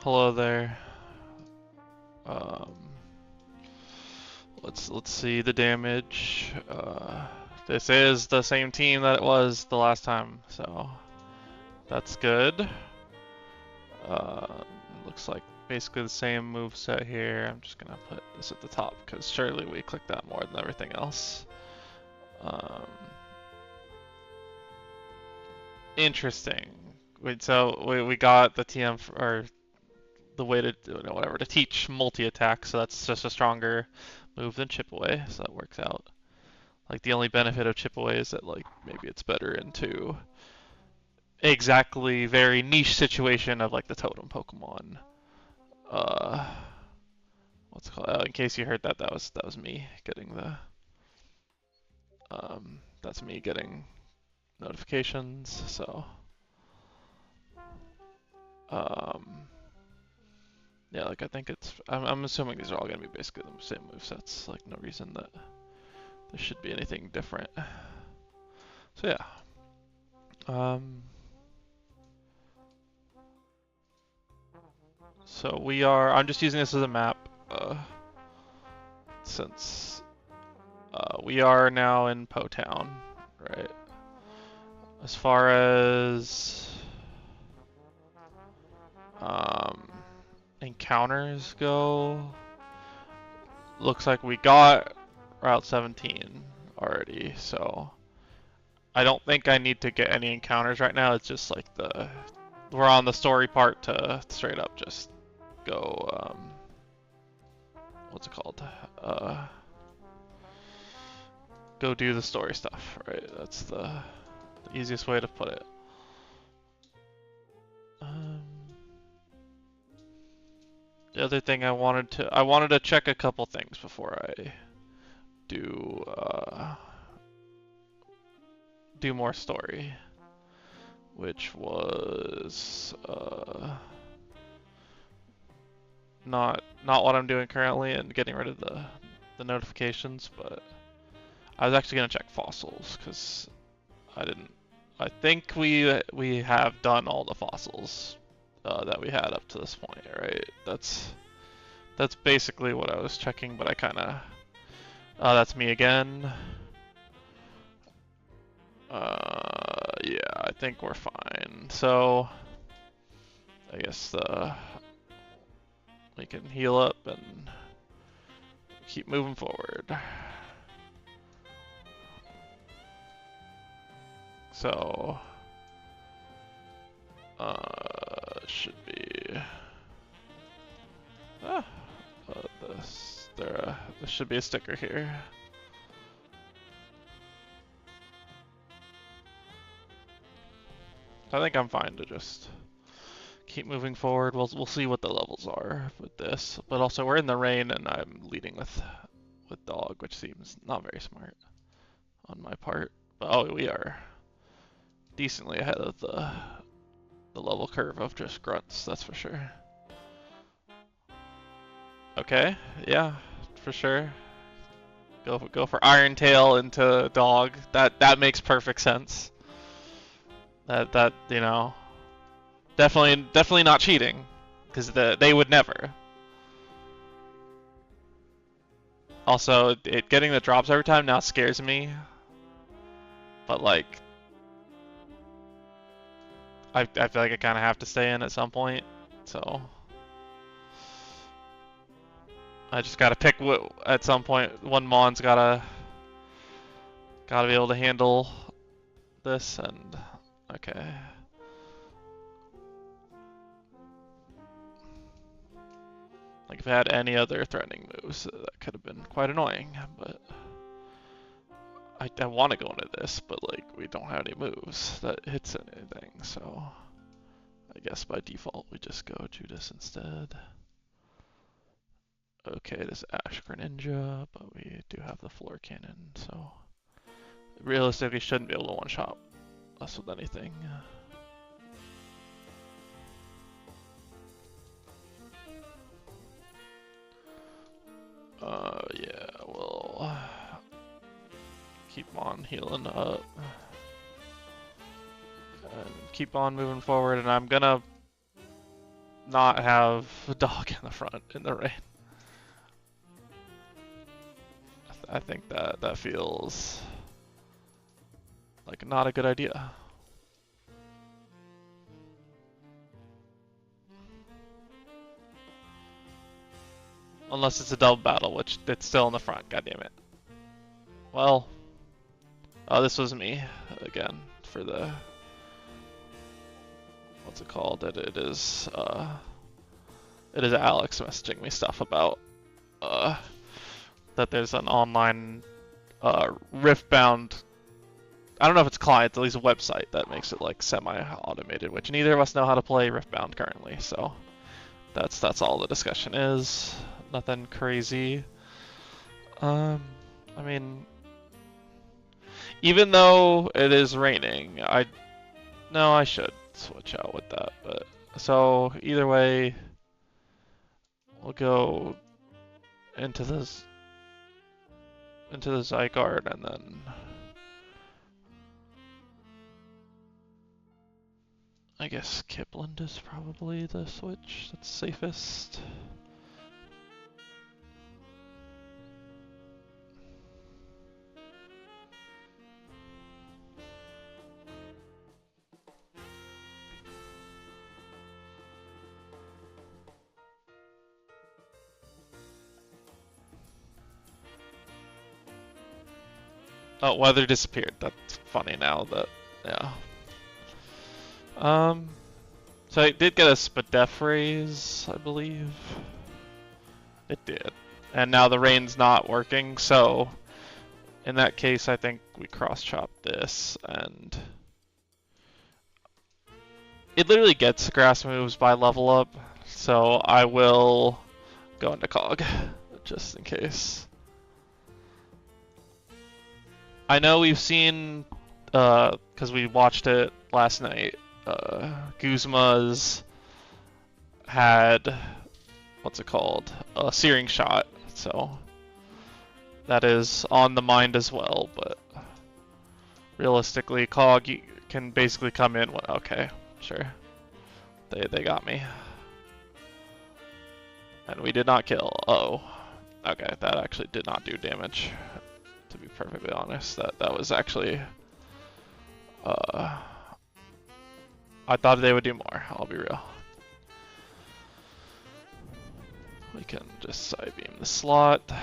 Hello there. Um, let's see the damage. This is the same team that it was the last time, so that's good. Uh, Looks like basically the same move set here. I'm just gonna put this at the top because surely we click that more than everything else. Um, Interesting. So we got the TM or the way to do it, whatever, to teach multi-attack, so that's just a stronger move than chip away, so that works out. Like the only benefit of chip away is that like maybe it's better into exactly very niche situation of like the totem Pokemon. Uh, what's it called? In case you heard that, that was me getting the that's me getting notifications. So um, yeah, like I think I'm assuming these are all gonna be basically the same movesets. Like no reason that there should be anything different. So yeah. Um, so we are. I'm just using this as a map, since we are now in Po Town, right? As far as um, encounters go, looks like we got Route 17 already, so I don't think I need to get any encounters right now. It's just like we're on the story part to straight up just go. What's it called? Go do the story stuff, right? That's the easiest way to put it. Um, the other thing I wanted to check a couple things before I do do more story, which was not what I'm doing currently and getting rid of the notifications, but I was actually gonna check fossils because I didn't. I think we have done all the fossils that we had up to this point, right? That's basically what I was checking, but I kind of. That's me again. Yeah, I think we're fine. So, I guess we can heal up and keep moving forward. So, should be. Ah, there should be a sticker here. I think I'm fine to just keep moving forward. We'll see what the levels are with this, but also we're in the rain and I'm leading with dog, which seems not very smart on my part. But oh, we are decently ahead of the level curve of just grunts, that's for sure. Okay, yeah, for sure. Go for Iron Tail into dog. That makes perfect sense. That definitely not cheating, because they would never. Also, getting the drops every time now scares me. But like, I feel like I kind of have to stay in at some point. So I just gotta pick at some point. One Mon's gotta be able to handle this, and okay. Like if I had any other threatening moves, that could have been quite annoying. But I want to go into this, but like we don't have any moves that hits anything, so I guess by default we just go Judas instead. Okay, this Ash Greninja, but we do have the floor cannon, so realistically shouldn't be able to one-shot us with anything. Yeah, we'll keep on healing up and keep on moving forward, and I'm gonna not have a dog in the front in the rain. I think that feels like not a good idea. Unless it's a double battle, which it's still in the front, god damn it. Well, this was me again for the, what's it called? It is Alex messaging me stuff about that there's an online Rift-bound, I don't know if it's client, at least a website that makes it like semi-automated, which neither of us know how to play Rift-bound currently, so that's all the discussion is. Nothing crazy. I mean, even though it is raining, I should switch out with that, but so either way, we'll go into this Zygarde and then I guess Kipland is probably the switch that's safest. Oh, weather disappeared. That's funny now that, yeah. So it did get a Spadef raise, I believe. It did. And now the rain's not working, so in that case I think we cross-chop this, and it literally gets grass moves by level up, so I will go into Cog, just in case. I know we've seen, because we watched it last night, Guzma's had, what's it called, a searing shot, so that is on the mind as well, but realistically, Cog can basically come in, okay, sure, they got me. And we did not kill, oh, okay, that actually did not do damage, to be perfectly honest, that was actually, I thought they would do more, I'll be real. We can just side beam the slot. We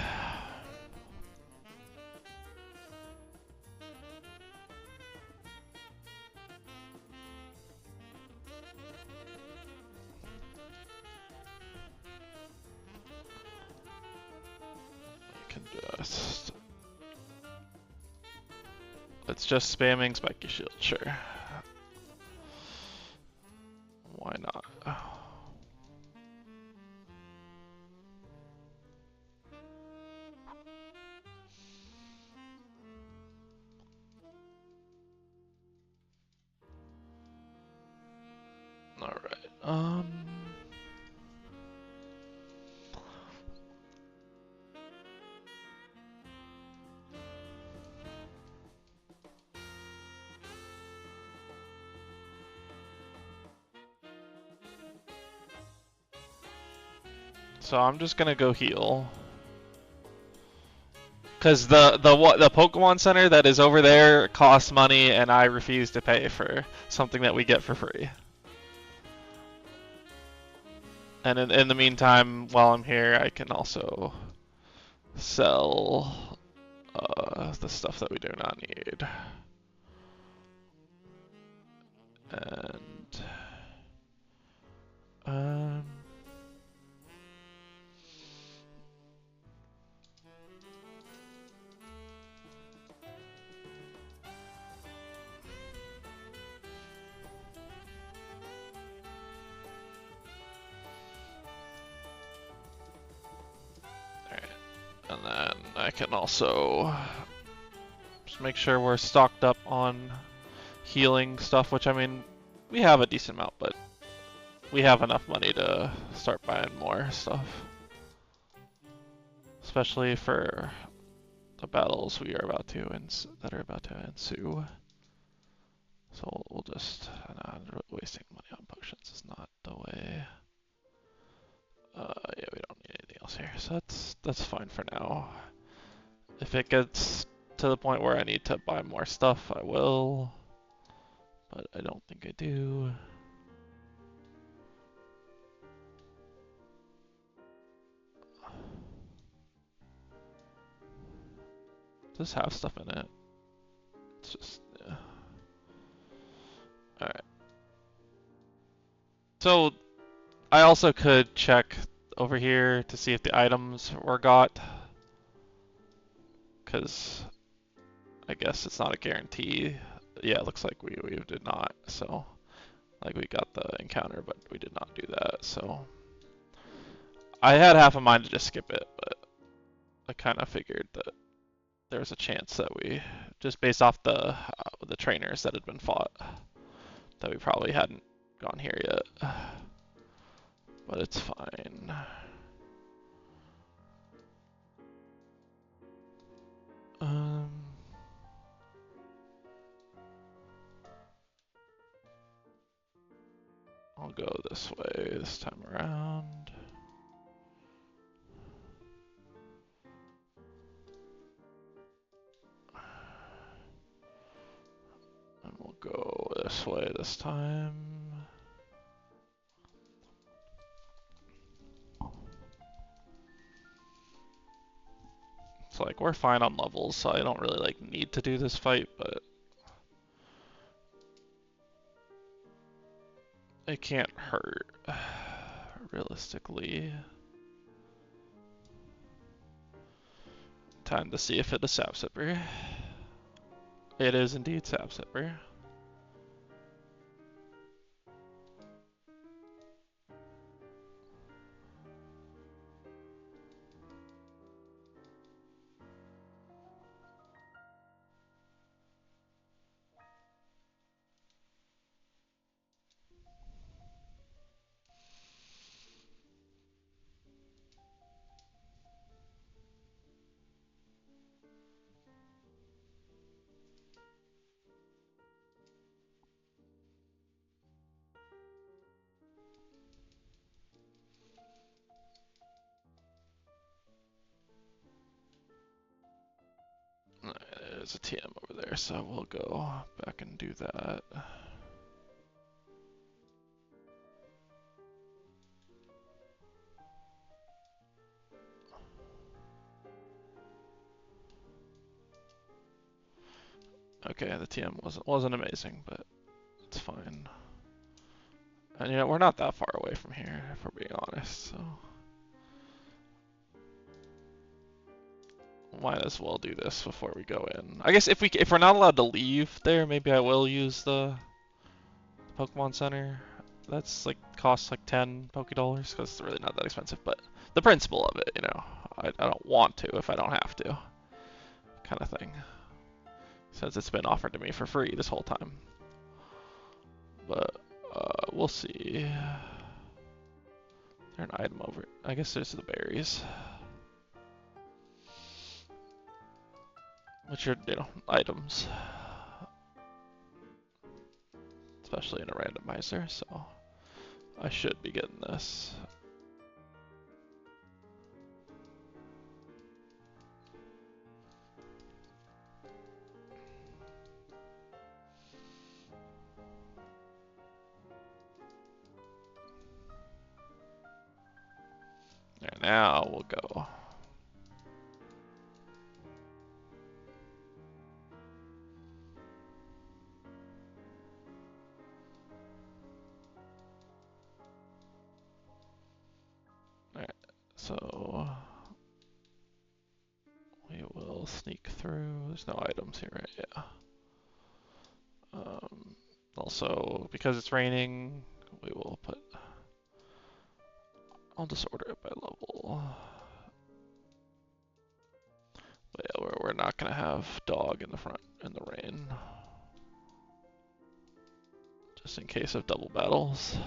can just... It's just spamming Spiky Shield, sure. Why not? Alright, so I'm just gonna go heal. Cause the Pokemon Center that is over there costs money, and I refuse to pay for something that we get for free. And in the meantime, while I'm here, I can also sell the stuff that we do not need. And and then I can also just make sure we're stocked up on healing stuff, which I mean, we have a decent amount, but we have enough money to start buying more stuff. Especially for the battles we are about to that are about to ensue. So we'll just wasting money on potions is not the way. items here, so that's fine for now. If it gets to the point where I need to buy more stuff, I will. But I don't think I do. Does this have stuff in it? It's just, yeah. Alright. So, I also could check over here to see if the items were got. Because I guess it's not a guarantee. Yeah, it looks like we did not. So, like we got the encounter, but we did not do that. So, I had half a mind to just skip it, but I kind of figured that there was a chance that we, just based off the trainers that had been fought, that we probably hadn't gone here yet. But it's fine. I'll go this way this time around. And we'll go this way this time. It's like we're fine on levels, so I don't really like need to do this fight, but it can't hurt realistically. Time to see if it is Sap Sipper. It is indeed Sap Sipper. There's a TM over there, so we'll go back and do that. Okay, the TM wasn't amazing, but it's fine. And you know, we're not that far away from here, if we're being honest, so might as well do this before we go in. I guess if we're not allowed to leave there, maybe I will use the Pokemon Center. That's like costs like 10 Poké Dollars because it's really not that expensive. But the principle of it, you know, I don't want to if I don't have to, kind of thing. Since it's been offered to me for free this whole time. But we'll see. Is there an item over? I guess there's the berries. Which are, you know, items. Especially in a randomizer, so I should be getting this. There, now we'll go. Alright, so we will sneak through. There's no items here, right? Yeah. Also, because it's raining, we will put. I'll just order it by level. But yeah, we're not gonna have dog in the front in the rain, just in case of double battles.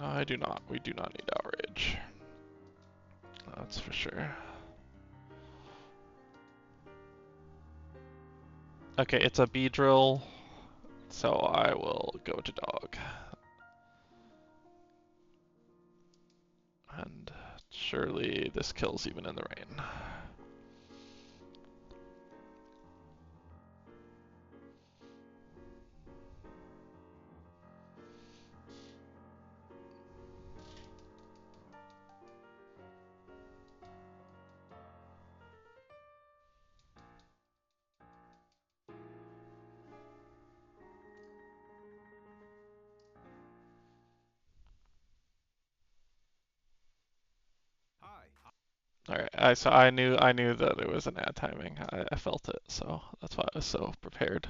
I do not. We do not need outrage. That's for sure. Okay, it's a B drill, so I will go to dog. And surely this kills even in the rain. Alright, so I knew that it was an ad timing. I felt it, so that's why I was so prepared.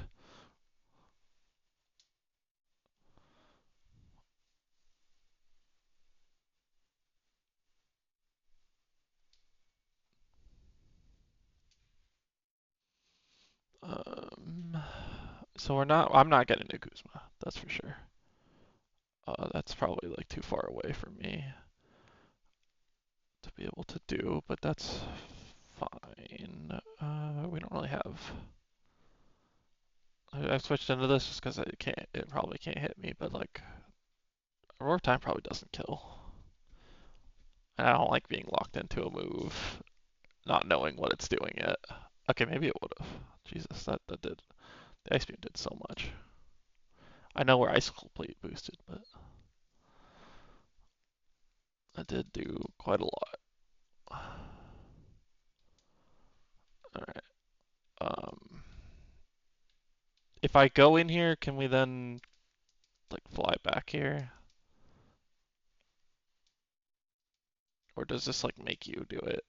Um, so I'm not getting to Kuzma, that's for sure. That's probably like too far away for me to be able to do, but that's fine. We don't really have. I've switched into this just because it probably can't hit me, but like, Aurora Time probably doesn't kill. And I don't like being locked into a move, not knowing what it's doing yet. Okay, maybe it would have. Jesus, that did. The Ice Beam did so much. I know where Icicle Plate boosted, but that did do quite a lot. Alright. If I go in here, can we then like fly back here? Or does this like make you do it?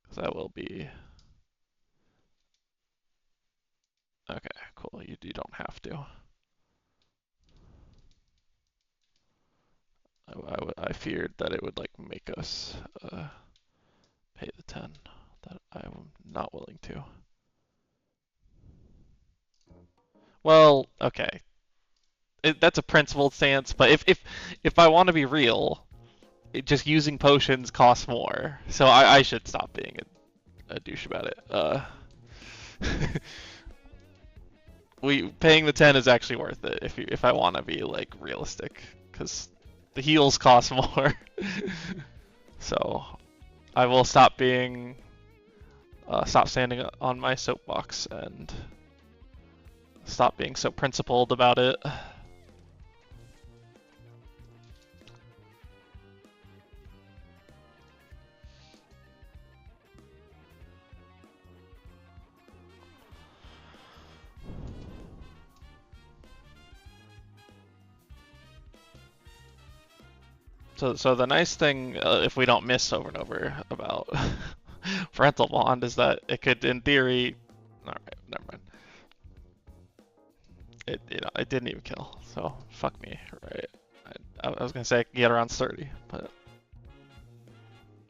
Because that will be. Okay, cool. You don't have to. I feared that it would like make us pay the 10. That I'm not willing to. Well, okay. That's a principled stance, but if I want to be real, just using potions costs more. So I should stop being a douche about it. We paying the 10 is actually worth it if I want to be like realistic, because the heals cost more. So I will stop standing on my soapbox and stop being so principled about it. So the nice thing, if we don't miss over and over about parental bond, is that it could, in theory, all right, never mind. It didn't even kill, so fuck me, right? I was gonna say I could get around 30, but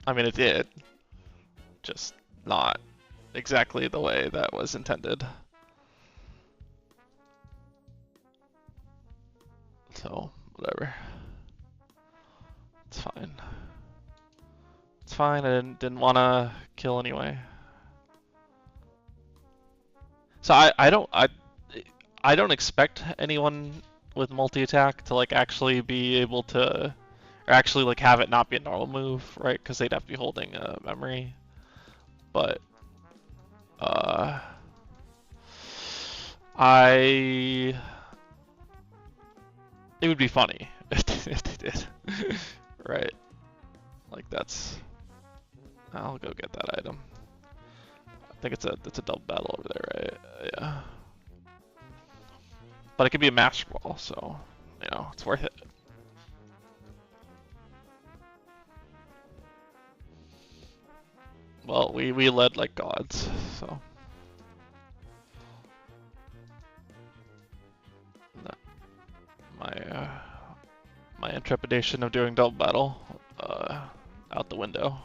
I mean it did, just not exactly the way that was intended. So whatever, it's fine. It's fine. I didn't want to kill anyway. So I don't expect anyone with multi-attack to like actually be able to, or actually like have it not be a normal move, right? Because they'd have to be holding a memory. But uh, I it would be funny if they did, right? Like that's. I'll go get that item. I think it's a double battle over there, right? Yeah. But it could be a master ball, so it's worth it. Well, we led like gods, so my my intrepidation of doing double battle out the window.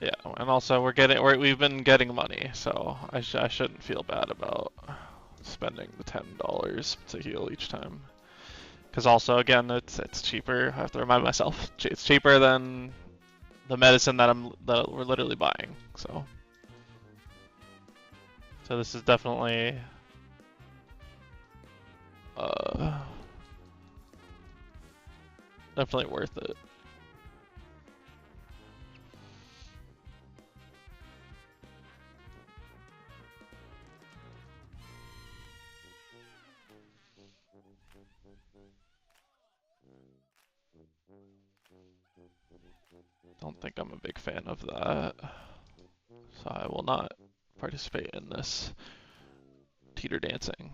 Yeah, and also we've been getting money, so I shouldn't feel bad about spending the $10 to heal each time. Because also, again, it's cheaper. I have to remind myself, it's cheaper than the medicine that we're literally buying. So this is definitely definitely worth it. Don't think I'm a big fan of that, so I will not participate in this teeter dancing.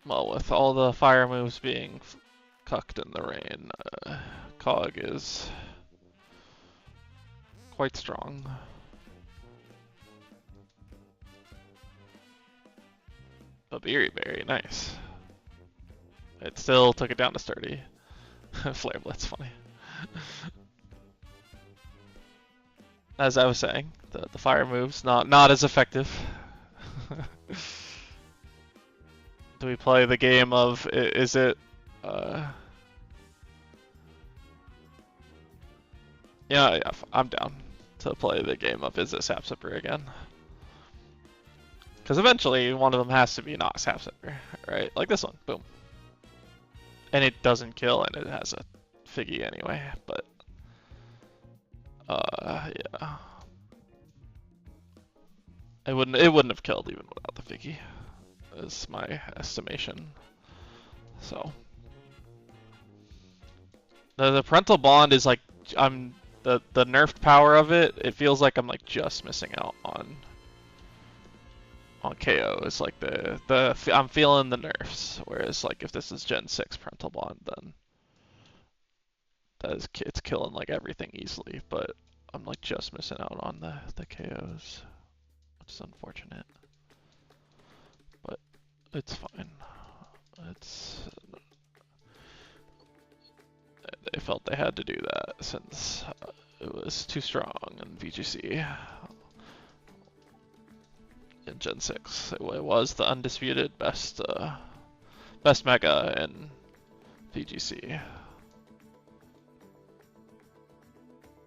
Well, with all the fire moves being cucked in the rain, Cog is quite strong. A Beery Berry, nice. It still took it down to sturdy. Flare Blitz, funny. As I was saying, the fire moves not as effective. Do we play the game of is it? Yeah, I'm down to play the game of is it Sap Sipper again? Because eventually one of them has to be not Sap Sipper, right? Like this one, boom. And it doesn't kill, and it has a Figgy anyway. But yeah, it wouldn't have killed even without the Figgy, is my estimation. So the parental bond is like the nerfed power of it. It feels like I'm like just missing out on KO. It's like I'm feeling the nerfs. Whereas like if this is Gen 6 parental bond, then it's killing like everything easily. But I'm like just missing out on the KOs, which is unfortunate. But it's fine. They felt they had to do that since it was too strong in VGC. In Gen 6, it was the undisputed best mega in VGC.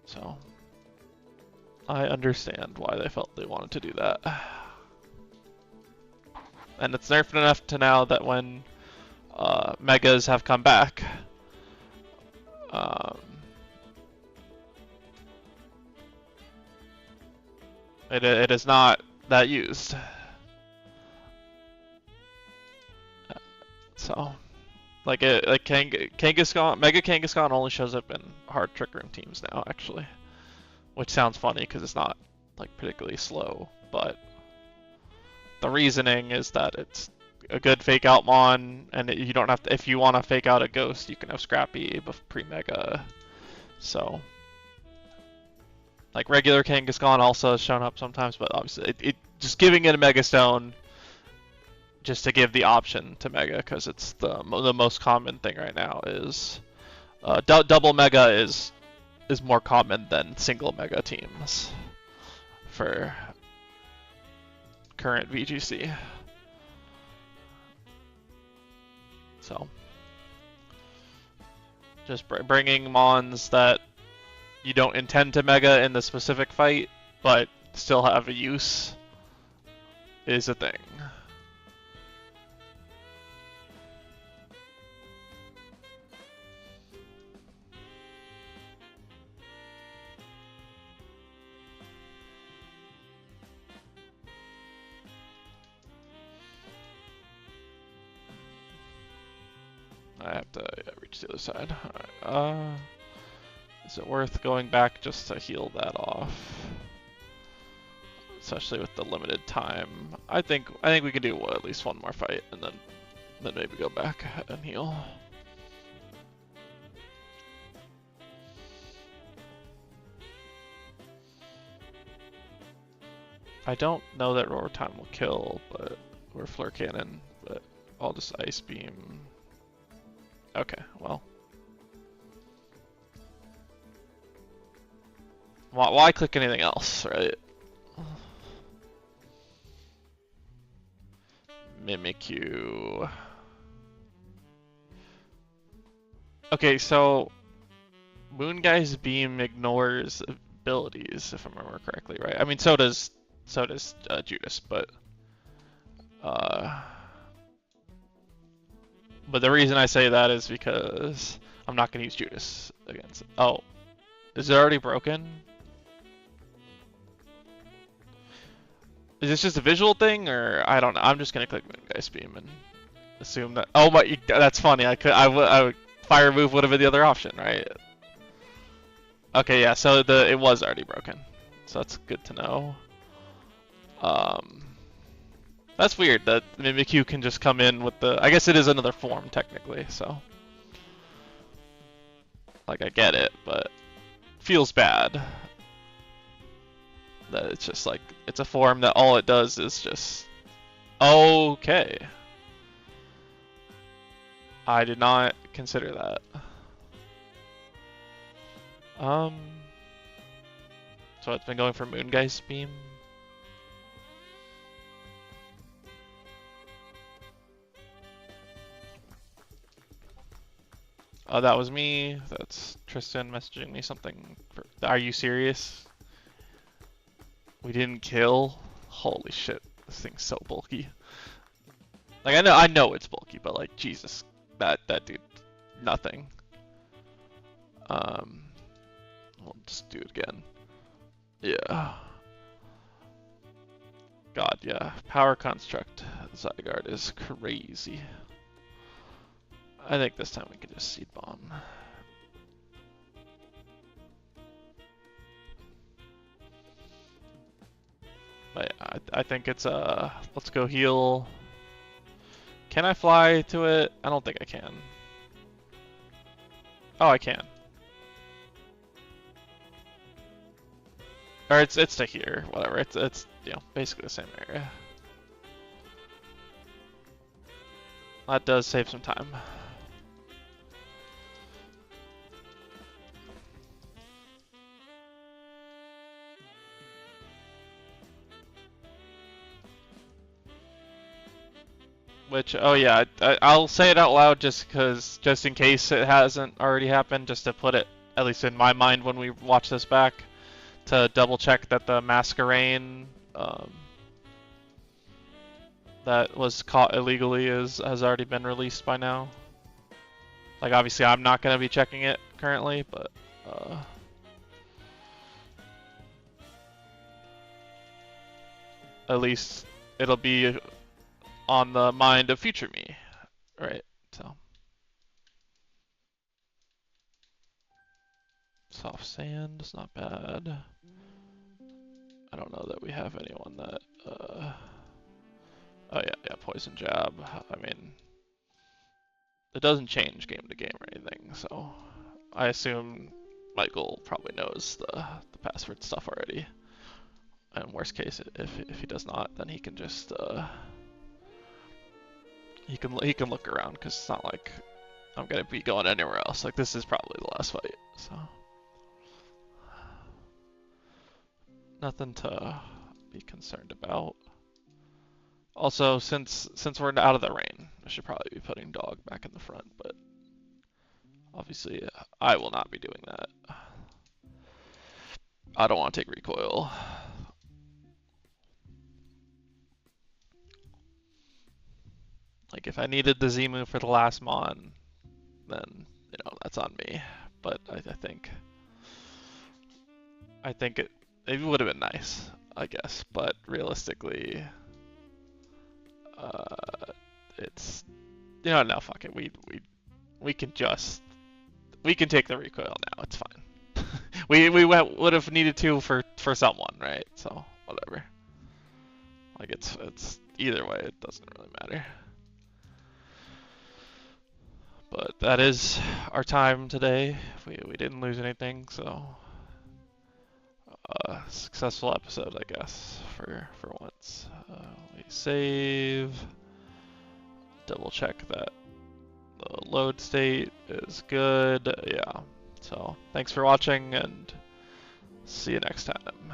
So I understand why they felt they wanted to do that. And it's nerfed enough to now that when megas have come back, it is not that used. So, like Kangaskhan, Mega Kangaskhan only shows up in hard Trick Room teams now, actually, which sounds funny because it's not like particularly slow, but the reasoning is that it's a good fake out mon, and you don't have to. If you want to fake out a ghost, you can have Scrappy pre-Mega. So, like regular Kangaskhan also has shown up sometimes, but obviously it just giving it a Mega Stone just to give the option to Mega, because it's the most common thing right now is double Mega is more common than single Mega teams for current VGC. So just bringing mons that you don't intend to Mega in the specific fight, but still have a use is a thing. I have to reach the other side. Alright, is it worth going back just to heal that off? Especially with the limited time. I think we can do at least one more fight and then maybe go back and heal. I don't know that roar time will kill, but or flare cannon, but I'll just ice beam. Okay, well. Why click anything else, right? Mimikyu. Okay, so Moonguy's beam ignores abilities, if I remember correctly, right? I mean, so does Judas, uh, but the reason I say that is because I'm not gonna use Judas against. Oh, is it already broken? Is this just a visual thing, or I don't know? I'm just gonna click Moonguy's beam and assume that. Oh my, that's funny. I would fire move would have been the other option, right? Okay, yeah. So it was already broken, so that's good to know. Um, that's weird that Mimikyu can just come in with the. I guess it is another form technically, so like I get it, but feels bad that it's just like it's a form that all it does is just. Okay. I did not consider that. Um, so it's been going for Moonguy's beam. Oh, that was me. That's Tristan messaging me something. Are you serious? We didn't kill? Holy shit, this thing's so bulky. Like I know it's bulky, but like Jesus, that dude, nothing. We'll just do it again. Yeah. God, yeah. Power construct Zygarde is crazy. I think this time we can just seed bomb. But yeah, I think it's let's go heal. Can I fly to it? I don't think I can. Oh, I can. Or it's to here, whatever. It's you know basically the same area. That does save some time. Which, oh yeah, I'll say it out loud just in case it hasn't already happened, just to put it at least in my mind when we watch this back, to double check that the Masquerain that was caught illegally has already been released by now. Like obviously I'm not gonna be checking it currently, but at least it'll be on the mind of future me, right? So soft sand is not bad. I don't know that we have anyone that. Oh yeah, poison jab. I mean, it doesn't change game to game or anything, so I assume Michael probably knows the password stuff already. And worst case, if he does not, then he can just he can look around because it's not like I'm gonna be going anywhere else. Like this is probably the last fight, so nothing to be concerned about. Also, since we're out of the rain, I should probably be putting dog back in the front, but obviously I will not be doing that. I don't want to take recoil. Like if I needed the Z move for the last Mon, then you know that's on me. But I think it would have been nice, I guess. But realistically, it's you know no fuck it. We can take the recoil now. It's fine. we would have needed to for someone, right? So whatever. Like it's either way, it doesn't really matter. But that is our time today. We didn't lose anything, so successful episode, I guess, for once. We save. Double check that the load state is good. Yeah. So thanks for watching, and see you next time.